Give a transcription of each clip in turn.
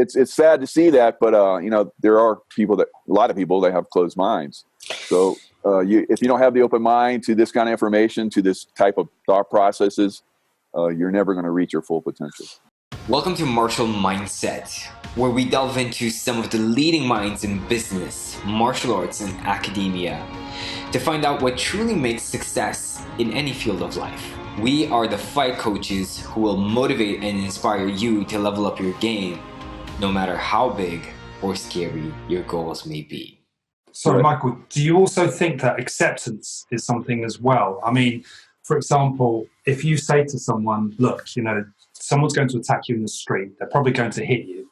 it's sad to see that, but there are a lot of people that have closed minds. So if you don't have the open mind to this kind of information, to this type of thought processes, you're never going to reach your full potential. Welcome to Martial Mindset, where we delve into some of the leading minds in business, martial arts, and academia to find out what truly makes success in any field of life. We are the fight coaches who will motivate and inspire you to level up your game, no matter how big or scary your goals may be. So, Michael, do you also think that acceptance is something as well? I mean, for example, if you say to someone, look, someone's going to attack you in the street, they're probably going to hit you,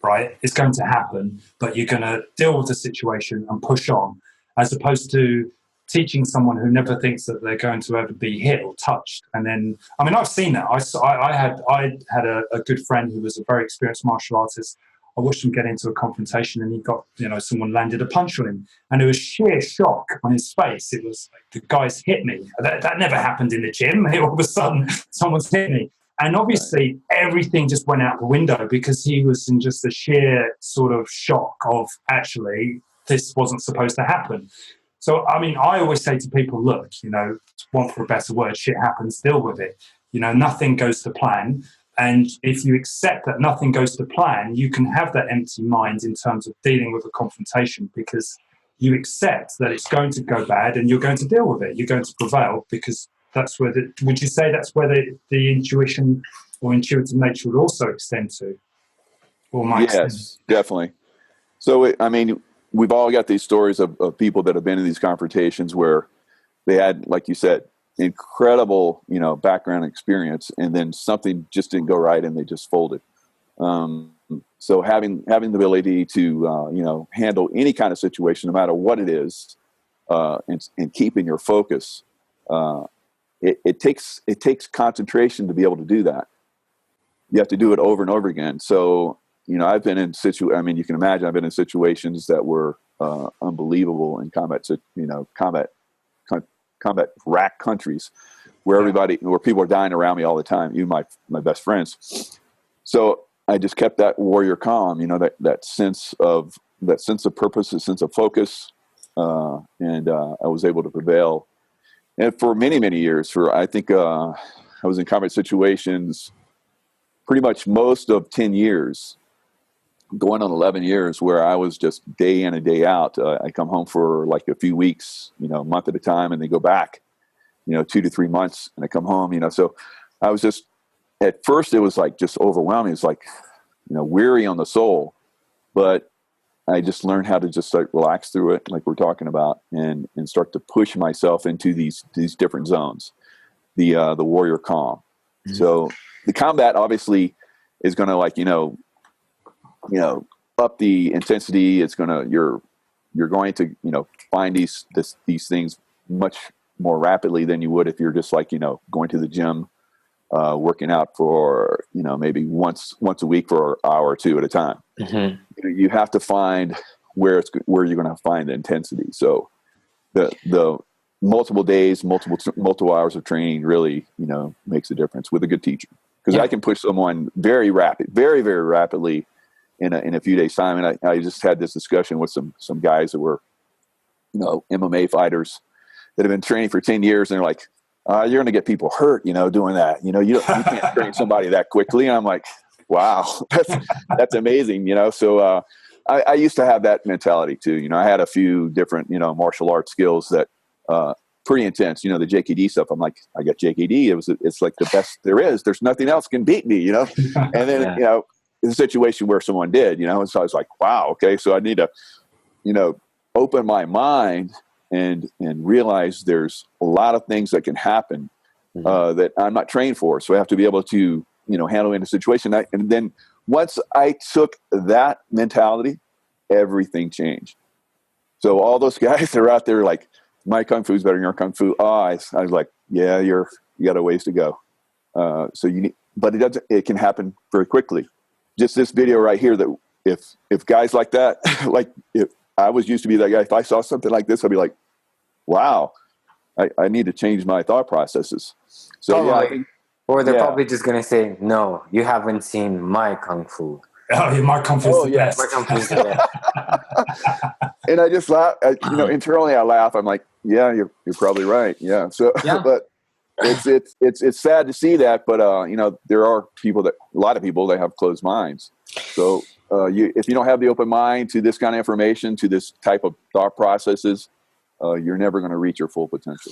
right? It's going to happen, but you're going to deal with the situation and push on, as opposed to teaching someone who never thinks that they're going to ever be hit or touched. And then, I mean, I've seen that. I had a good friend who was a very experienced martial artist. I watched him get into a confrontation and he got, someone landed a punch on him. And it was sheer shock on his face. It was like, the guy's hit me. That never happened in the gym. All of a sudden, someone's hit me. And obviously, everything just went out the window because he was in just a sheer sort of shock of, actually, this wasn't supposed to happen. So, I mean, I always say to people, look, want for a better word, shit happens, deal with it. Nothing goes to plan. And if you accept that nothing goes to plan, you can have that empty mind in terms of dealing with a confrontation, because you accept that it's going to go bad and you're going to deal with it. You're going to prevail, because that's where would you say that's where the intuition or intuitive nature would also extend to? Or yes, definitely. So, we've all got these stories of people that have been in these confrontations where they had, like you said, incredible, background experience, and then something just didn't go right and they just folded. So having the ability to, handle any kind of situation, no matter what it is, and keeping your focus, it takes concentration to be able to do that. You have to do it over and over again. So, I've been in you can imagine I've been in situations that were unbelievable in combat rack countries where people are dying around me all the time, even my best friends. So I just kept that warrior calm, that sense of purpose, a sense of focus, and I was able to prevail. And for many, many years, I was in combat situations pretty much most of 10 years, going on 11 years, where I was just day in and day out. I come home for like a few weeks, a month at a time, and then go back, 2 to 3 months, and I come home, So I was just, at first it was like just overwhelming. It's like, weary on the soul, but I just learned how to just like relax through it, like we're talking about, and start to push myself into these different zones, the warrior calm. Mm-hmm. So the combat obviously is going to up the intensity. It's you're going to find these things much more rapidly than you would if you're just like going to the gym, working out for maybe once a week for an hour or two at a time. Mm-hmm. You have to find where you're going to find the intensity. So the multiple days, multiple hours of training really makes a difference with a good teacher, because I can push someone very very rapidly in a few days' time. And I just had this discussion with some guys that were, MMA fighters that have been training for 10 years. And they're like, you're going to get people hurt, doing that. You can't train somebody that quickly. And I'm like, wow, that's amazing. So I used to have that mentality too. I had a few different, martial arts skills that pretty intense. The JKD stuff. I'm like, I got JKD. It's like the best there is. There's nothing else can beat me, And then, in a situation where someone did, and so I was like, wow, okay, so I need to, open my mind and realize there's a lot of things that can happen that I'm not trained for. So I have to be able to, handle in a situation. And then once I took that mentality, everything changed. So all those guys that are out there like, my Kung Fu is better than your Kung Fu. I was like, yeah, you got a ways to go. So but it can happen very quickly. Just this video right here, that if guys like that, like if I was used to be that guy, if I saw something like this, I'd be like, wow, I need to change my thought processes. So or they're probably just going to say, no, you haven't seen my Kung Fu. Oh, yeah, my company's the best. My company's the best. And I just laugh. Internally, I laugh. I'm like, yeah, you're probably right. Yeah. So, but it's sad to see that. But there are a lot of people that have closed minds. So if you don't have the open mind to this kind of information, to this type of thought processes, you're never going to reach your full potential.